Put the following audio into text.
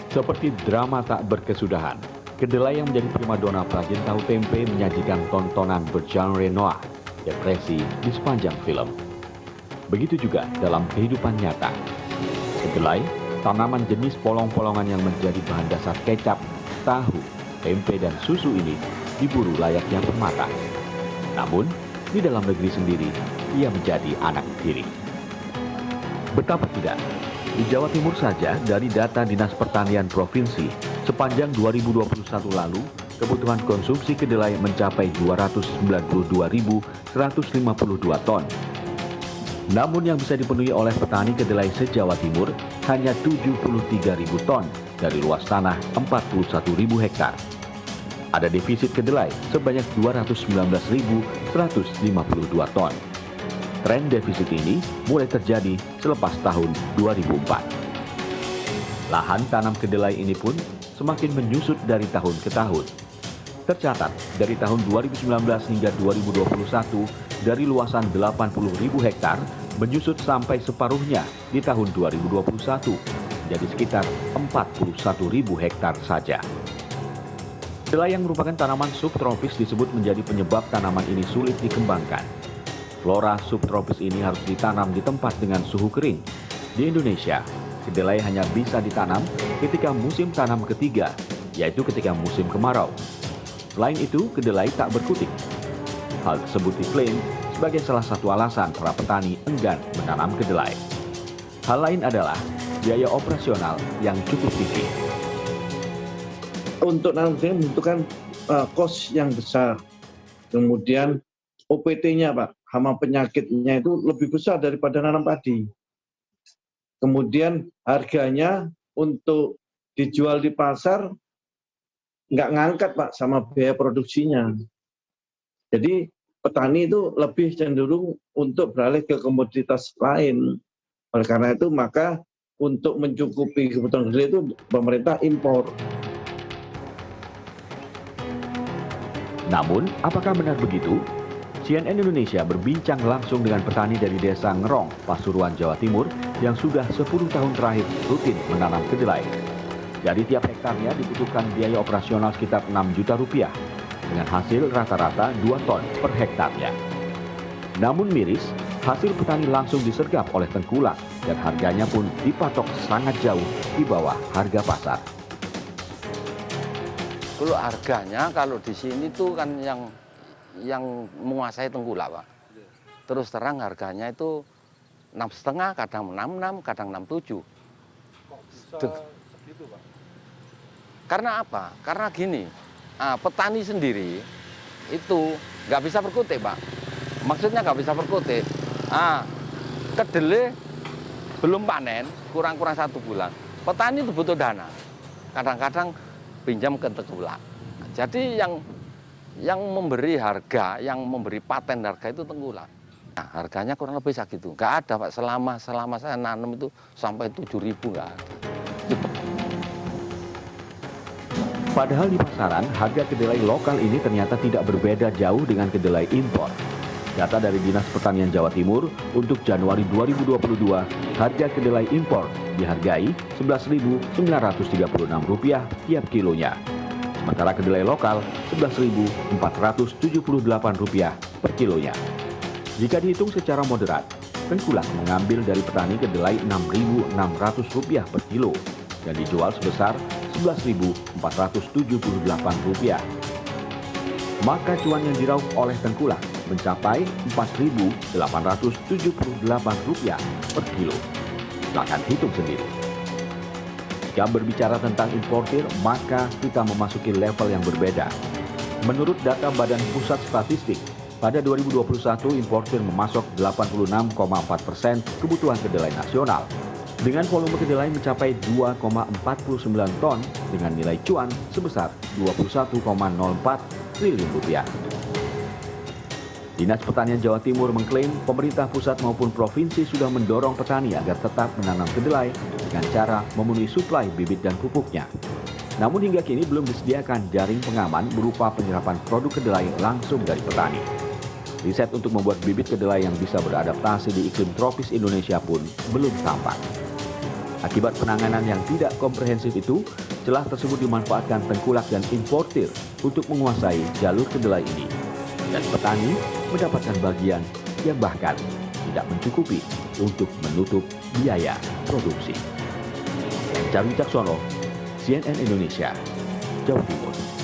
Seperti drama tak berkesudahan, kedelai yang menjadi primadona perajin tahu tempe menyajikan tontonan bergenre noir, depresi di sepanjang film. Begitu juga dalam kehidupan nyata. Kedelai, tanaman jenis polong-polongan yang menjadi bahan dasar kecap, tahu, tempe, dan susu ini diburu layaknya permata. Namun, di dalam negeri sendiri, ia menjadi anak tiri. Betapa tidak, di Jawa Timur saja dari data Dinas Pertanian Provinsi, sepanjang 2021 lalu, kebutuhan konsumsi kedelai mencapai 292.152 ton. Namun yang bisa dipenuhi oleh petani kedelai se-Jawa Timur hanya 73.000 ton dari luas tanah 41.000 hektar. Ada defisit kedelai sebanyak 219.152 ton. Tren defisit ini mulai terjadi selepas tahun 2004. Lahan tanam kedelai ini pun semakin menyusut dari tahun ke tahun. Tercatat dari tahun 2019 hingga 2021 dari luasan 80.000 hektar menyusut sampai separuhnya di tahun 2021 jadi sekitar 41.000 hektar saja. Kedelai yang merupakan tanaman subtropis disebut menjadi penyebab tanaman ini sulit dikembangkan. Flora subtropis ini harus ditanam di tempat dengan suhu kering. Di Indonesia, kedelai hanya bisa ditanam ketika musim tanam ketiga, yaitu ketika musim kemarau. Selain itu, kedelai tak berkutik. Hal tersebut diklaim sebagai salah satu alasan para petani enggan menanam kedelai. Hal lain adalah biaya operasional yang cukup tinggi. Untuk nanam kedelai membutuhkan kos yang besar. Kemudian OPT-nya Pak, hama penyakitnya itu lebih besar daripada nanam padi. Kemudian harganya untuk dijual di pasar nggak ngangkat Pak sama biaya produksinya. Jadi petani itu lebih cenderung untuk beralih ke komoditas lain. Oleh karena itu maka untuk mencukupi kebutuhan kedelai itu pemerintah impor. Namun, apakah benar begitu? CNN Indonesia berbincang langsung dengan petani dari desa Ngerong, Pasuruan, Jawa Timur yang sudah 10 tahun terakhir rutin menanam kedelai. Jadi tiap hektarnya dibutuhkan biaya operasional sekitar 6 juta rupiah dengan hasil rata-rata 2 ton per hektarnya. Namun miris, hasil petani langsung disergap oleh tengkulak dan harganya pun dipatok sangat jauh di bawah harga pasar. Kalau harganya kalau di sini tuh kan yang menguasai tengkulak Pak. Terus terang harganya itu 6,5, kadang 66, kadang 67. Kok bisa segitu Pak? Karena apa? Karena gini, petani sendiri itu nggak bisa berkutik Pak. Maksudnya nggak bisa berkutik. Kedelai belum panen, kurang-kurang 1 bulan. Petani itu butuh dana. Kadang-kadang pinjam ke tengkulak. Jadi yang memberi harga, yang memberi paten harga itu tengkulak. Nah, harganya kurang lebih segitu. Nggak ada Pak, selama saya nanam itu sampai 7.000 nggak ada. Padahal di pasaran, harga kedelai lokal ini ternyata tidak berbeda jauh dengan kedelai impor. Data dari Dinas Pertanian Jawa Timur, untuk Januari 2022, harga kedelai impor dihargai Rp11.936 tiap kilonya. Sementara kedelai lokal Rp11.478 per kilonya. Jika dihitung secara moderat, tengkulak mengambil dari petani kedelai Rp6.600 per kilo dan dijual sebesar Rp11.478. Maka cuan yang diraup oleh tengkulak mencapai Rp4.878 per kilo. Silakan hitung sendiri. Jika berbicara tentang importir, maka kita memasuki level yang berbeda. Menurut data Badan Pusat Statistik, pada 2021 importir memasok 86,4% kebutuhan kedelai nasional, dengan volume kedelai mencapai 2,49 ton dengan nilai cuan sebesar Rp21,04 triliun. Dinas Pertanian Jawa Timur mengklaim pemerintah pusat maupun provinsi sudah mendorong petani agar tetap menanam kedelai dengan cara memenuhi suplai bibit dan pupuknya. Namun hingga kini belum disediakan jaring pengaman berupa penyerapan produk kedelai langsung dari petani. Riset untuk membuat bibit kedelai yang bisa beradaptasi di iklim tropis Indonesia pun belum tampak. Akibat penanganan yang tidak komprehensif itu, celah tersebut dimanfaatkan tengkulak dan importir untuk menguasai jalur kedelai ini. Dan petani mendapatkan bagian yang bahkan tidak mencukupi untuk menutup biaya produksi. Cawi Caksono, CNN Indonesia, Jawa Timur.